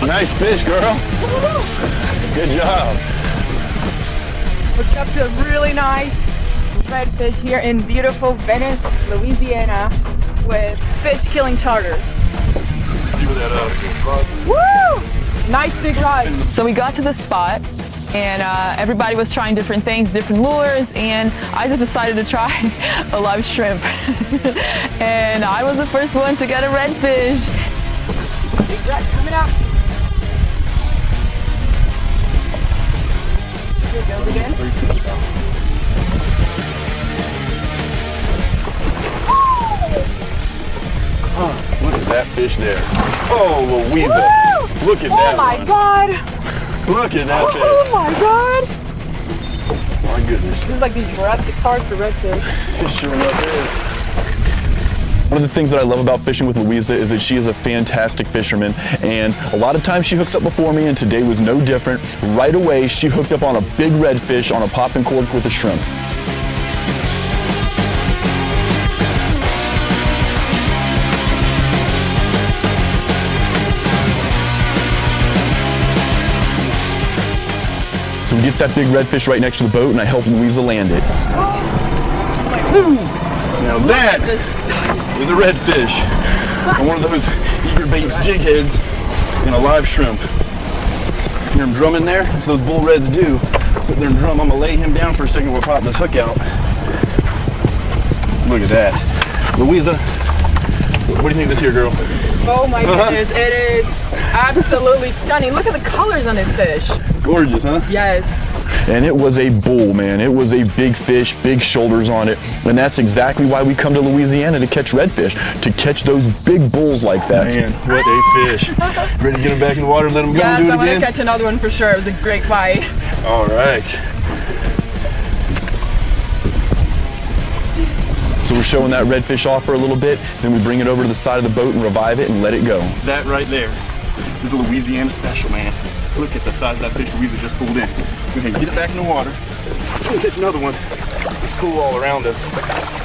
Nice fish, girl. Good job. Hooked up to a really nice redfish here in beautiful Venice, Louisiana, with fish killing charters. Woo! Nice big rod. So we got to the spot and everybody was trying different things, different lures, and I just decided to try a live shrimp. And I was the first one to get a redfish. Big red coming out. Here it goes again. Look at that fish there. Oh, Louisa. Woo! Look at Oh that my one. God. Look at that fish. Oh my God. My goodness. This is like the Jurassic Park for redfish. It sure enough is. One of the things that I love about fishing with Louisa is that she is a fantastic fisherman, and a lot of times she hooks up before me, and today was no different. Right away, she hooked up on a big redfish on a popping cork with a shrimp. So we get that big redfish right next to the boat, and I help Louisa land it. Now that is a redfish, and one of those eager baits jig heads and a live shrimp. Hear him drumming there? That's what those bull reds do. Sit there and drum. I'm gonna lay him down for a second. We'll pop this hook out. Look at that. Louisa, what do you think of this here, girl? Oh my goodness, it is absolutely stunning. Look at the colors on this fish. Gorgeous, huh? Yes. And it was a bull, man. It was a big fish, big shoulders on it. And that's exactly why we come to Louisiana to catch redfish, to catch those big bulls like that. Man, what a fish. Ready to get him back in the water and let him go and do it I'm again? gonna catch another one for sure. It was a great fight. All right. So we're showing that redfish off for a little bit, then we bring it over to the side of the boat and revive it and let it go. That right there is a Louisiana special, man. Look at the size of that fish Louisa just pulled in. Go ahead and get it back in the water. We'll catch another one. It's cool all around us.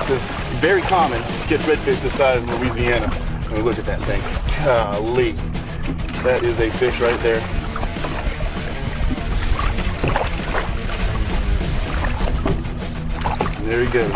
It's very common to catch redfish this size in Louisiana. And look at that thing. Golly. That is a fish right there. And there he goes.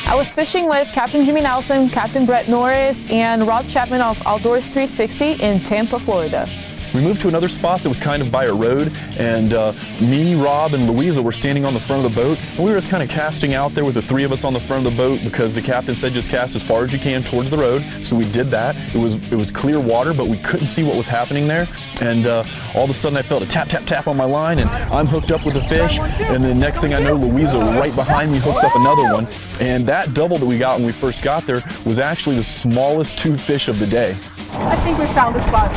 I was fishing with Captain Jimmy Nelson, Captain Brett Norris, and Rob Chapman of Outdoors 360 in Tampa, Florida. We moved to another spot that was kind of by a road, and me, Rob, and Louisa were standing on the front of the boat, and we were just kind of casting out there with the three of us on the front of the boat because the captain said just cast as far as you can towards the road. So we did that. It was clear water, but we couldn't see what was happening there. And all of a sudden I felt a tap, tap, tap on my line, and I'm hooked up with a fish. And then next thing I know, Louisa right behind me hooks up another one. And that double that we got when we first got there was actually the smallest two fish of the day. I think we found the spot.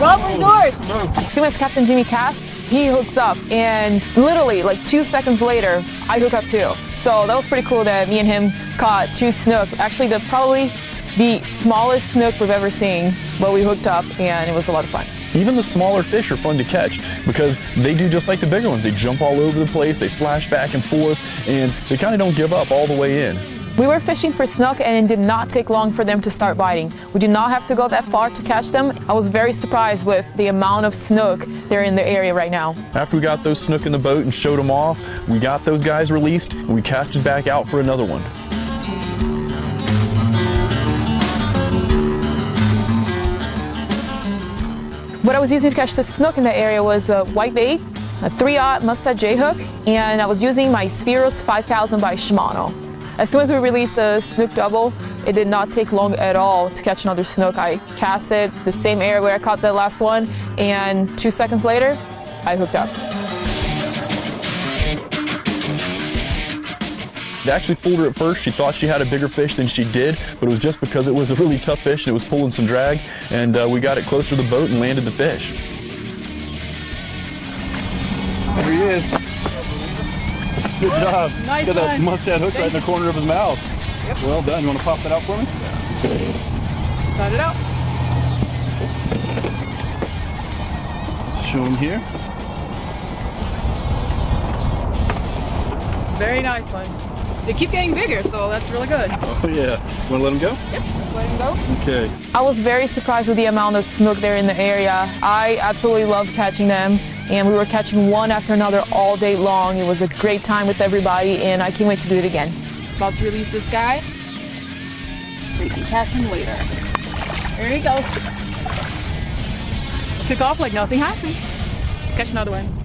Rob, where's yours? As soon as Captain Jimmy casts, he hooks up, and literally like 2 seconds later, I hook up too. So that was pretty cool that me and him caught two snook. Actually, probably the smallest snook we've ever seen, but we hooked up and it was a lot of fun. Even the smaller fish are fun to catch because they do just like the bigger ones. They jump all over the place, they slash back and forth, and they kind of don't give up all the way in. We were fishing for snook and it did not take long for them to start biting. We did not have to go that far to catch them. I was very surprised with the amount of snook they're in the area right now. After we got those snook in the boat and showed them off, we got those guys released and we casted back out for another one. What I was using to catch the snook in the area was a white bait, a 3/0 Mustad J hook, and I was using my Spheros 5000 by Shimano. As soon as we released the snook double, it did not take long at all to catch another snook. I cast it the same area where I caught that last one, and 2 seconds later, I hooked up. It actually fooled her at first. She thought she had a bigger fish than she did, but it was just because it was a really tough fish and it was pulling some drag, and we got it closer to the boat and landed the fish. There he is. Good job. Nice Got that one. mustad hook right in the corner of his mouth. Yep. Well done. You want to pop that out for me? Cut it out. Show him here. Very nice one. They keep getting bigger, so that's really good. Oh yeah. You want to let him go? Yep, just let him go. Okay. I was very surprised with the amount of snook there in the area. I absolutely loved catching them, and we were catching one after another all day long. It was a great time with everybody, and I can't wait to do it again. About to release this guy, so you can catch him later. There you go. Took off like nothing happened. Let's catch another one.